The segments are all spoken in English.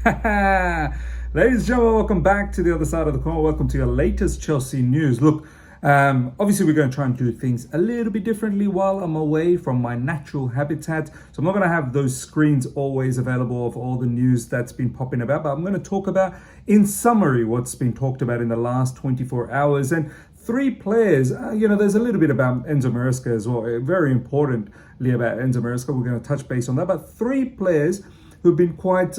Ladies and gentlemen, welcome back to the other side of the corner. Welcome to your latest Chelsea news. Look, obviously we're going to try and do things a little bit differently while I'm away from my natural habitat. So I'm not going to have those screens always available of all the news that's been popping about, but I'm going to talk about, in summary, what's been talked about in the last 24 hours. And three players, there's a little bit about Enzo Maresca as well, very importantly about Enzo Maresca. We're going to touch base on that, but three players who've been quite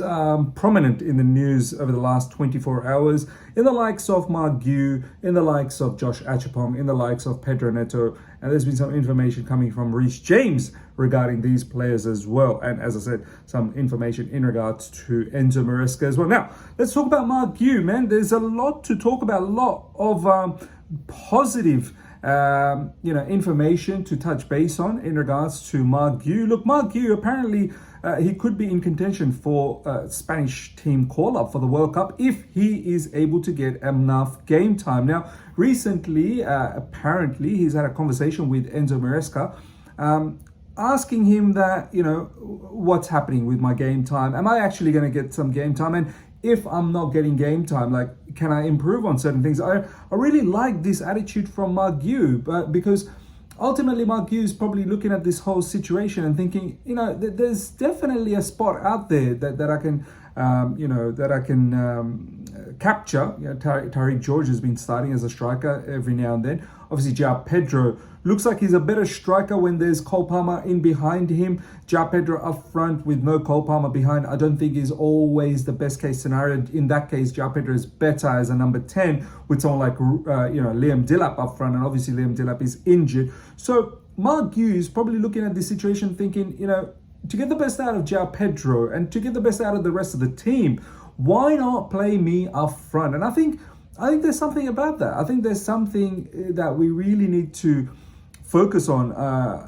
prominent in the news over the last 24 hours, in the likes of Marc Guiu, in the likes of Josh Acheampong, in the likes of Pedro Neto, and there's been some information coming from Reece James regarding these players as well, and as I said, some information in regards to Enzo Maresca as well. Now, let's talk about Marc Guiu, man. There's a lot to talk about, a lot of positive information to touch base on in regards to Marc Guiu. Look, Marc Guiu, apparently he could be in contention for Spanish team call-up for the World Cup if he is able to get enough game time. Now, recently, apparently, he's had a conversation with Enzo Maresca, asking him that, what's happening with my game time? Am I actually going to get some game time? And if I'm not getting game time, like, can I improve on certain things? I really like this attitude from Marc Guiu, but because ultimately Marc Guiu is probably looking at this whole situation and thinking, there's definitely a spot out there that I can, capture. Tariq George has been starting as a striker every now and then. Obviously, João Pedro looks like he's a better striker when there's Cole Palmer in behind him. João Pedro up front with no Cole Palmer behind, I don't think is always the best case scenario. In that case, João Pedro is better as a number 10 with someone like Liam Delap up front, and obviously Liam Delap is injured. So Marc Guiu is probably looking at this situation thinking, to get the best out of João Pedro and to get the best out of the rest of the team, why not play me up front? And I think there's something about that. I think there's something that we really need to focus on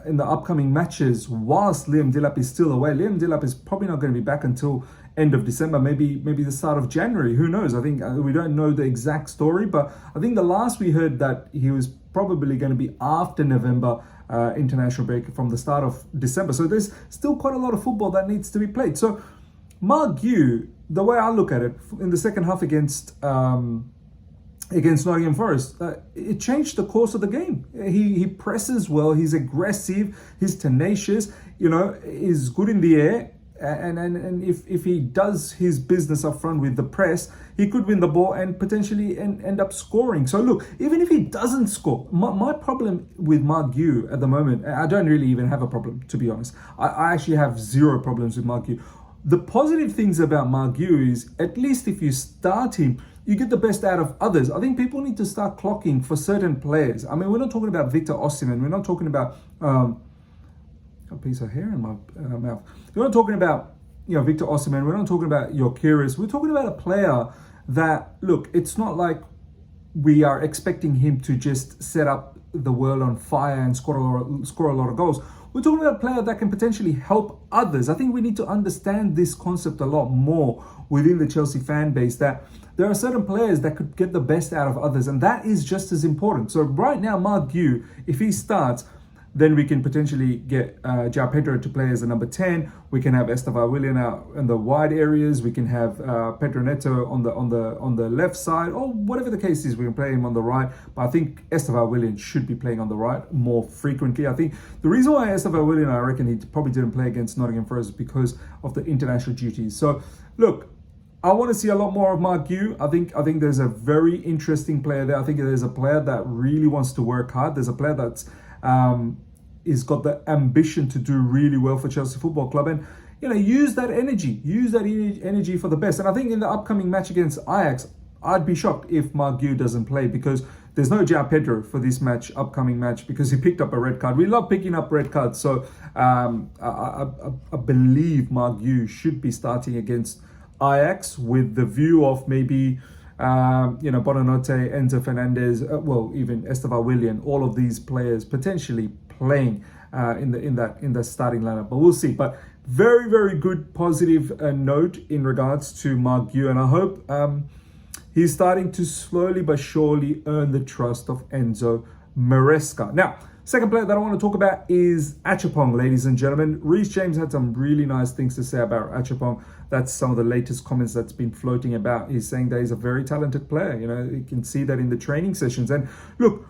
in the upcoming matches whilst Liam Delap is still away. Liam Delap is probably not going to be back until end of December, maybe the start of January. Who knows? I think we don't know the exact story, but I think the last we heard that he was probably going to be after November international break from the start of December. So there's still quite a lot of football that needs to be played. So Marc Guiu, the way I look at it, in the second half against Nottingham Forest, it changed the course of the game. He presses well, he's aggressive, he's tenacious, is good in the air. And if he does his business up front with the press, he could win the ball and potentially end up scoring. So look, even if he doesn't score, my problem with Marc Guiu at the moment, I don't really even have a problem, to be honest. I actually have zero problems with Marc Guiu. The positive things about Marc Guiu is, at least if you start him, you get the best out of others. I think people need to start clocking for certain players. I mean, we're not talking about Victor Osimhen. We're not talking about a piece of hair in my mouth. We're not talking about Victor Osimhen. We're not talking about Gyökeres. We're talking about a player that, look, it's not like we are expecting him to just set up the world on fire and score a lot of goals. We're talking about a player that can potentially help others. I think we need to understand this concept a lot more within the Chelsea fan base, that there are certain players that could get the best out of others, and that is just as important. So right now, Marc Guiu, if he starts, then we can potentially get João Pedro to play as a number 10. We can have Esteban Willian out in the wide areas. We can have Pedro Neto on the left side, or whatever the case is. We can play him on the right. But I think Esteban Willian should be playing on the right more frequently. I think the reason why Esteban Willian, I reckon he probably didn't play against Nottingham Forest, is because of the international duties. So look, I want to see a lot more of Marc Guiu. I think there's a very interesting player there. I think there's a player that really wants to work hard. There's a player that's is got the ambition to do really well for Chelsea Football Club, and use that energy for the best. And I think in the upcoming match against Ajax, I'd be shocked if Marc Guiu doesn't play, because there's no João Pedro for this upcoming match, because he picked up a red card. We love picking up red cards, so I believe Marc Guiu should be starting against Ajax with the view of maybe Bonanote, Enzo Fernandez, even Esteban Willian, all of these players potentially playing in the starting lineup. But we'll see. But very, very good positive note in regards to Marc Guiu, and I hope he's starting to slowly but surely earn the trust of Enzo Maresca. Now, Second player that I want to talk about is Acheampong, ladies and gentlemen. Reece James had some really nice things to say about Acheampong. That's some of the latest comments that's been floating about. He's saying that he's a very talented player. You know, you can see that in the training sessions. And look,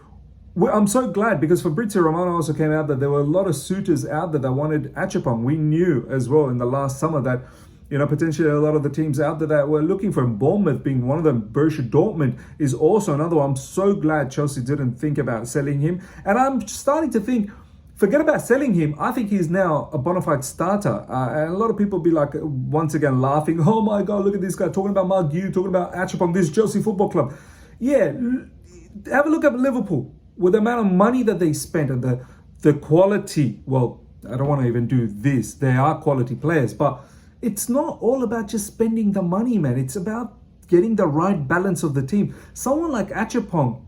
I'm so glad, because Fabrizio Romano also came out that there were a lot of suitors out there that wanted Acheampong. We knew as well in the last summer that, you know, potentially a lot of the teams out there that were looking for him, Bournemouth being one of them, Borussia Dortmund is also another one. I'm so glad Chelsea didn't think about selling him. And I'm starting to think, forget about selling him. I think he's now a bona fide starter. And a lot of people be like, once again, laughing, oh my God, look at this guy talking about Marc Guiu, talking about Acheampong, this Chelsea Football Club. Yeah, have a look at Liverpool. With the amount of money that they spent and the quality, well, I don't want to even do this. They are quality players, but it's not all about just spending the money, man. It's about getting the right balance of the team. Someone like Acheampong,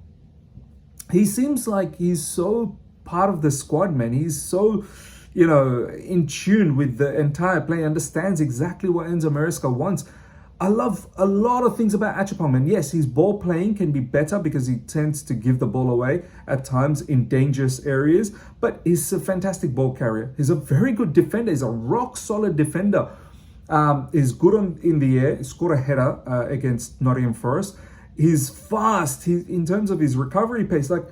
he seems like he's so part of the squad, man. He's so, you know, in tune with the entire play, understands exactly what Enzo Maresca wants. I love a lot of things about Acheampong, and yes, his ball playing can be better because he tends to give the ball away at times in dangerous areas, but he's a fantastic ball carrier. He's a very good defender. He's a rock solid defender. He's good in the air. He scored a header against Nottingham Forest. He's fast. In terms of his recovery pace, like,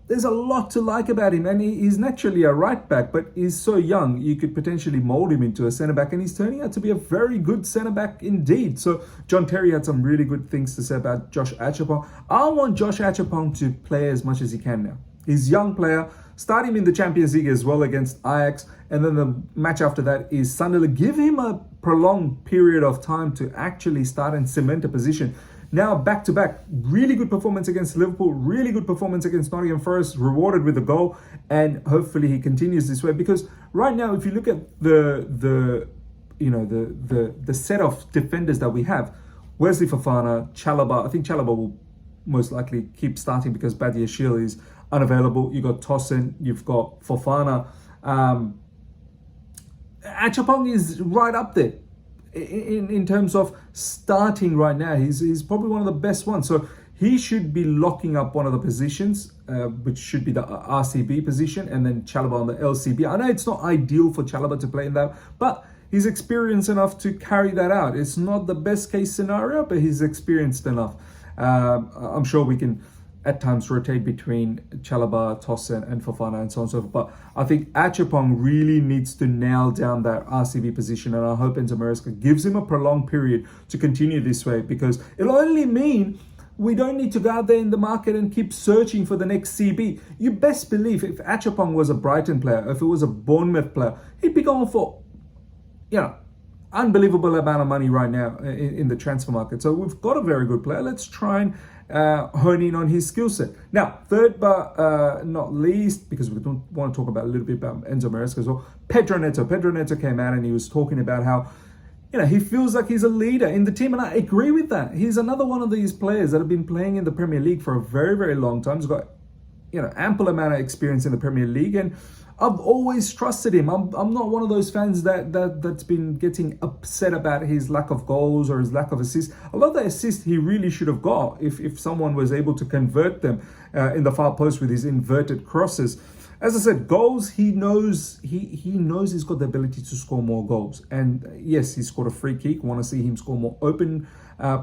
there's a lot to like about him, and he's naturally a right back, but he's so young, you could potentially mold him into a centre back, and he's turning out to be a very good centre back indeed. So John Terry had some really good things to say about Josh Acheampong. I want Josh Acheampong to play as much as he can now. He's a young player. Start him in the Champions League as well against Ajax, and then the match after that is Sunderland. Give him a prolonged period of time to actually start and cement a position. Now, back-to-back, really good performance against Liverpool, really good performance against Nottingham Forest, rewarded with a goal, and hopefully he continues this way. Because right now, if you look at the set of defenders that we have, Wesley Fofana, Chalobah, I think Chalobah will most likely keep starting because Badiashile is unavailable. You've got Tosin, you've got Fofana. Acheampong is right up there. In terms of starting right now, he's probably one of the best ones. So he should be locking up one of the positions, which should be the RCB position, and then Chalobah on the LCB. I know it's not ideal for Chalobah to play in that, but he's experienced enough to carry that out. It's not the best case scenario, but he's experienced enough. I'm sure we can at times rotate between Chalobah, Tosin, and Fofana, and so on and so forth. But I think Acheampong really needs to nail down that RCB position, and I hope Enzo Maresca gives him a prolonged period to continue this way, because it'll only mean we don't need to go out there in the market and keep searching for the next CB. You best believe if Acheampong was a Brighton player, if it was a Bournemouth player, he'd be going for, you know, unbelievable amount of money right now in the transfer market. So we've got a very good player. Let's try and hone in on his skill set. Now, third but not least, because we don't want to talk about a little bit about Enzo Maresca as well, Pedro Neto. Pedro Neto came out and he was talking about how, you know, he feels like he's a leader in the team, and I agree with that. He's another one of these players that have been playing in the Premier League for a very, very long time. He's got, you know, ample amount of experience in the Premier League, and I've always trusted him. I'm not one of those fans that's been getting upset about his lack of goals or his lack of assists. A lot of the assists he really should have got if someone was able to convert them in the far post with his inverted crosses. As I said, goals, he knows he's got the ability to score more goals. And yes, he scored a free kick. Want to see him score more open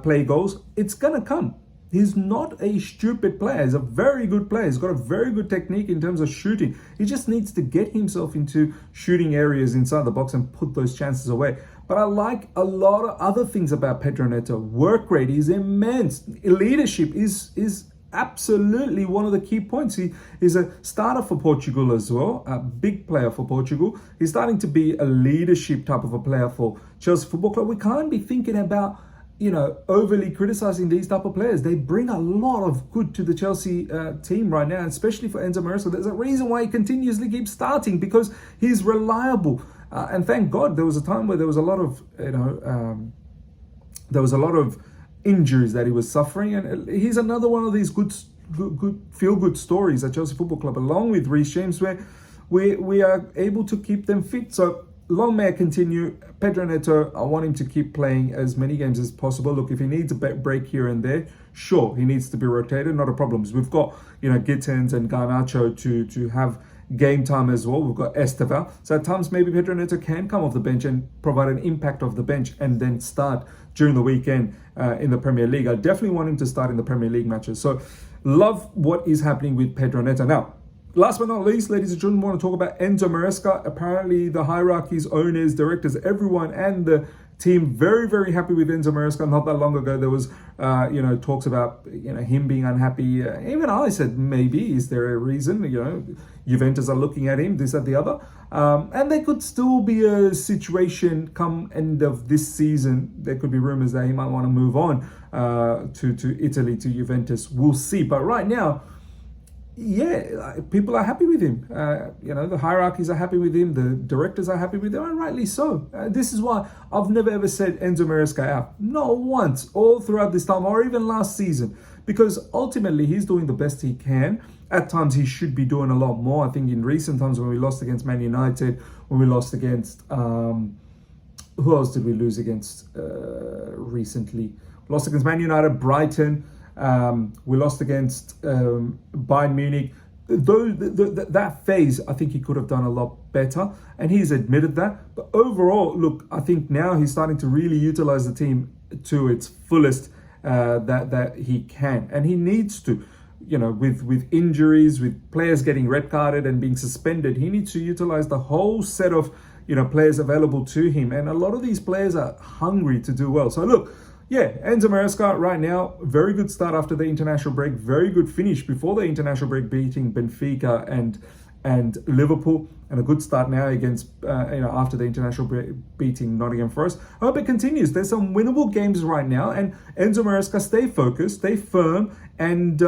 play goals. It's going to come. He's not a stupid player. He's a very good player. He's got a very good technique in terms of shooting. He just needs to get himself into shooting areas inside the box and put those chances away. But I like a lot of other things about Pedro Neto. Work rate is immense. Leadership is absolutely one of the key points. He is a starter for Portugal as well, a big player for Portugal. He's starting to be a leadership type of a player for Chelsea Football Club. We can't be thinking about, you know, overly criticizing these type of players. They bring a lot of good to the Chelsea team right now, especially for Enzo Maresca. There's a reason why he continuously keeps starting, because he's reliable. And thank God there was a time where there was a lot of, injuries that he was suffering, and he's another one of these good feel-good stories at Chelsea Football Club, along with Reece James, where we are able to keep them fit. So long may it continue. Pedro Neto, I want him to keep playing as many games as possible. Look, if he needs a break here and there, sure, he needs to be rotated, not a problem. We've got, you know, Gittins and Garnacho to have game time as well. We've got Esteval. So at times maybe Pedro Neto can come off the bench and provide an impact off the bench and then start during the weekend in the Premier League. I definitely want him to start in the Premier League matches. So love what is happening with Pedro Neto. Now, last but not least, ladies and gentlemen, I want to talk about Enzo Maresca. Apparently the hierarchies, owners, directors, everyone and the team very, very happy with Enzo Maresca. Not that long ago, there was, talks about, him being unhappy. Even I said, maybe, is there a reason? Juventus are looking at him, this, that, the other. And there could still be a situation come end of this season. There could be rumors that he might want to move on to Italy, to Juventus. We'll see. But right now, yeah, people are happy with him. The hierarchies are happy with him. The directors are happy with him, and rightly so. This is why I've never ever said Enzo Maresca out. Not once, all throughout this time, or even last season. Because ultimately, he's doing the best he can. At times, he should be doing a lot more. I think in recent times, when we lost against Man United, when we lost against... who else did we lose against recently? Lost against Man United, Brighton. We lost against Bayern Munich. That phase, I think he could have done a lot better, and he's admitted that. But overall, look, I think now he's starting to really utilize the team to its fullest that he can, and he needs to. With injuries, with players getting red carded and being suspended, he needs to utilize the whole set of players available to him, and a lot of these players are hungry to do well. So look. Yeah, Enzo Maresca right now, very good start after the international break, very good finish before the international break, beating Benfica and Liverpool, and a good start now against after the international break, beating Nottingham Forest. I hope it continues. There's some winnable games right now, and Enzo Maresca, stay focused, stay firm, and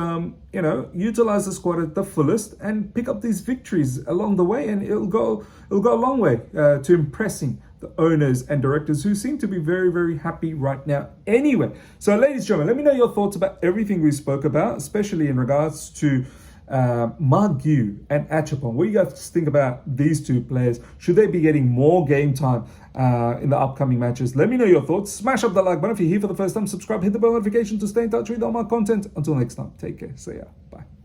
utilize the squad at the fullest and pick up these victories along the way, and it'll go a long way to impressing the owners and directors, who seem to be very, very happy right now anyway. So ladies and gentlemen, let me know your thoughts about everything we spoke about, especially in regards to Marc Guiu and Acheampong. What do you guys think about these two players? Should they be getting more game time in the upcoming matches? Let me know your thoughts. Smash up the like button if you're here for the first time. Subscribe, hit the bell notification to stay in touch with all my content. Until next time, take care. See ya. Bye.